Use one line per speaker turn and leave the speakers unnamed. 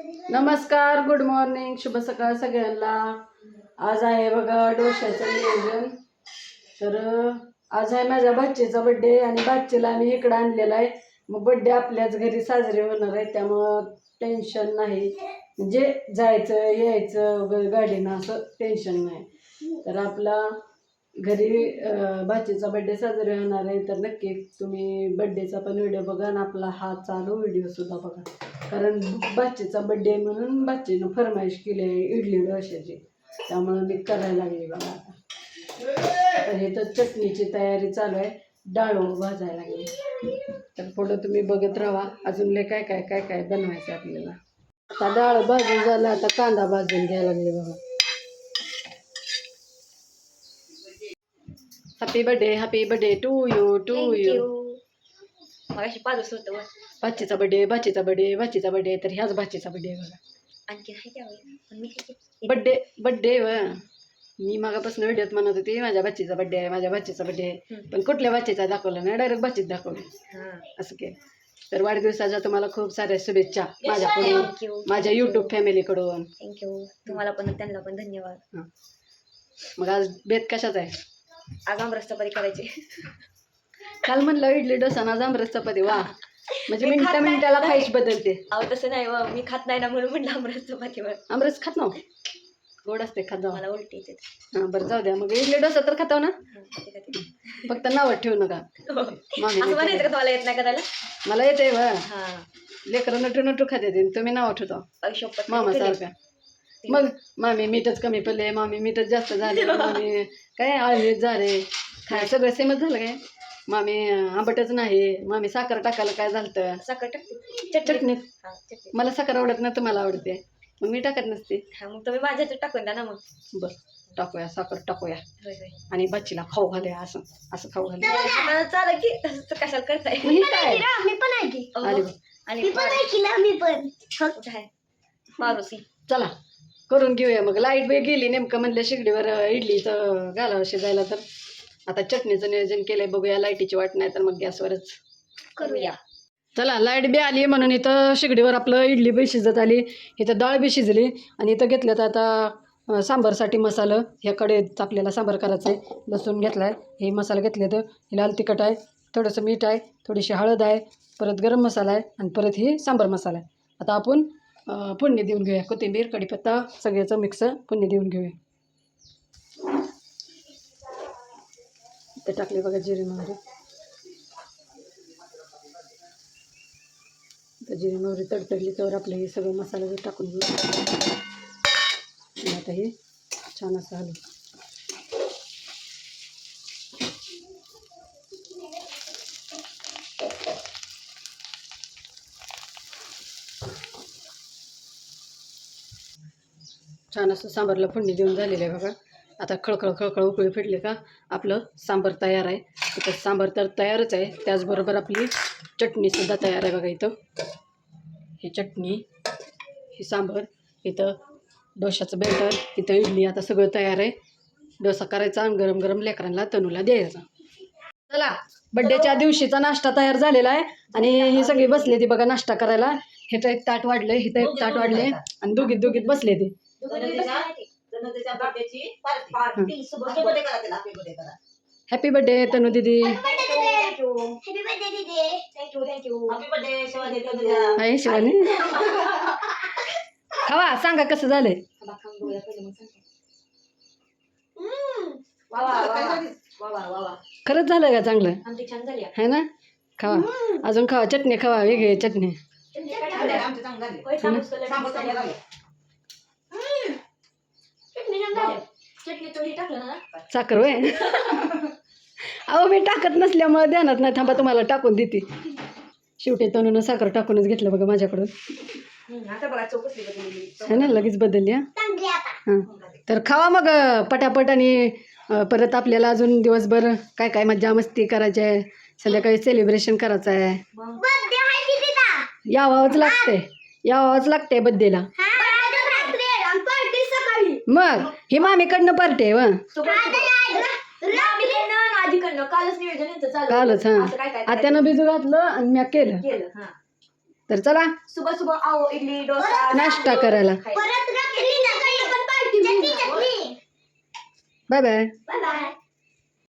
नमस्कार, good morning, शुभ सकाळ सगळ्यांना. आज आहे बघा डोश्याचं नियोजन. तर आज आहे माझ्या बच्चेचा बड्डे आणि बच्चेला आम्ही इकडं आणलेला आहे. मग बड्डे आपल्याच घरी साजरे होणार आहे, त्यामुळं टेन्शन नाही. म्हणजे जायचं यायचं गाडीनं असं टेन्शन नाही. तर आपला घरी भाचीचा बड्डे साजरे होणार आहे. तर नक्की तुम्ही बड्डेचा पण व्हिडिओ बघा आणि आपला हा चालू व्हिडिओ सुद्धा बघा. कारण भाचीचा बड्डे म्हणून भाचीनं फरमाईश केली आहे इडली डोश्याची, त्यामुळं मी करायला लागली बघा. आता हे तर चटणीची तयारी चालू आहे, डाळ भाजायला लागली. तर पुढं तुम्ही बघत राहा, अजून लय काय काय काय काय बनवायचं आपल्याला. आता डाळ भाजून झालं, आता कांदा भाजून घ्यायला लागले बघा. Happy birthday to you.
मगाशी पाऊस होतं
भाचीचा बर्थडे तर ह्याच भाचीचा बर्थडे बघा.
आणखी आहे त्यावेळी
बर्थडे मी मागापासून व्हिडिओत म्हणत होती माझ्या भाचीचा बर्थडे आहे, माझ्या भाचीचा बर्थडे आहे. पण कुठल्या भाचीचा दाखवलं नाही, डायरेक्ट भाचीच दाखवली. असं केलं. तर वाढदिवसाच्या तुम्हाला खूप साऱ्या शुभेच्छा माझ्याकडून, माझ्या युट्यूब फॅमिलीकडून.
थँक्यू. तुम्हाला पण त्यांना पण धन्यवाद.
मग आज बेत कशाच आहे?
आज आमरस चपाती करायची.
काल म्हणलं इडली डोसा ना आमरस चपाती. वा, म्हणजे मिनिटाला खायची बदलते.
अहो तसं नाही, मी खात नाही ना म्हणून म्हणलं आमरस चपातीवर.
आमरस खात ना, गोड असते, खात जाऊ.
मला उलटी येते.
हां बरं, जाऊ द्या. मग इडली डोसा तर खाताव ना, फक्त नावं ठेवू नका.
असं म्हणायचं का तुम्हाला येत नाही करायला?
मला येते व
हा,
लेकरं नटू खाते, तुम्ही नाव ठेवतो मामा सारखा. मग मामी मीठच कमी पडले, मामी मीठच जास्त झाले, मामी काय आळणीच झाले, काय सगळं सेमच झालं काय. मामी आंबटच नाही, मामी साखर टाकायला काय झालं,
साखर टाकते
चटणीत. मला साखर आवडत ना, तुम्हाला आवडते, मग मी टाकत नसते.
मग तुम्ही माझ्या टाकून द्या ना. मग
बरं, टाकूया साखर टाकूया.
होय.
आणि बच्चीला खाऊ घालूया, असं खाऊ घालूया.
चालेल की, तसं कशाला करताय?
काय
मी पण आहे की.
आणि
मी पण ऐकलं. मी पण
मारुसी.
चला करून घेऊया. मग लाईट बी गेली नेमकं, म्हणलं शेगडीवर इडलीचं घालावं शिजायला. तर आता चटणीचं नियोजन केलंय, बघूया. लाईटीची वाट नाही तर मग गॅसवरच
करूया.
चला, लाईट बी आली म्हणून इथं शेगडीवर आपलं इडली बी शिजत आली, इथं डाळ बी शिजली. आणि इथं घेतलं तर आता सांबारसाठी मसाला. ह्याकडे आपल्याला सांबार करायचं आहे. लसूण घेतला आहे, हे मसाला घेतले. तर हे लाल तिखट आहे, थोडंसं मीठ आहे, थोडीशी हळद आहे, परत गरम मसाला आहे, आणि परत ही सांबार मसाला आहे. आता आपण फोडणी देऊन घेऊया. कोथिंबीर, कढीपत्ता सगळ्याचं मिक्स फोडणी देऊन घेऊया. इथं टाकले बघा जिरे मोहरी. तर जिरे मोहरी तडतडली तर आपलं हे सगळं मसाला टाकून घेऊ. आणि आता हे छान असं हलवू. छान असं सांबारला फोडणी देऊन झालेलं आहे बघा. आता खळखळ उकळी फिटले का आपलं सांबार तयार आहे. इथं सांबार तर तयारच आहे, त्याचबरोबर आपली चटणीसुद्धा तयार आहे बघा. इथं ही चटणी, ही सांबार, इथं डोशाचं बेटर, इथं इडली. आता सगळं तयार आहे. डोसा करायचा आणि गरम गरम लेकरांना तनूला द्यायचा. चला, बड्डेच्या दिवशीचा नाश्ता तयार झालेला आहे. आणि ही सगळी बसले ती बघा नाश्ता करायला. हिथं एक ताट वाढले, हिथं एक ताट वाढले, आणि दोघीत बसले ते. हॅपी बर्थडे तनू दीदी. हाय शिवानी. खावा, सांगा कसं झालंय. खरंच झालंय का चांगलं आहे ना. खावा, अजून खावा, चटणी खावा, वेगळी चटणी. साखर होय. अहो मी टाकत नसल्यामुळे ध्यानात नाही. थांबा, तुम्हाला टाकून देते. शेवटी तनून साखर टाकूनच घेतलं बघा माझ्याकडून. है ना, लगेच बदलली. हां, तर खावा मग पटापट. आणि परत आपल्याला अजून दिवसभर काय काय मज्जा मस्ती करायची आहे. संध्याकाळी सेलिब्रेशन करायचं आहे. यावंच लागते बड्डेला. मग ही मामीकडनं पार्टी आहे. कालच हां, आत्यानं भिजू घातलं आणि मी केलं. तर चला
सुबह सुबह आओ इडली डोसा
नाश्ता करायला.
खायला.
परत रात्री सकाळी पण party
bye bye.
Bye bye.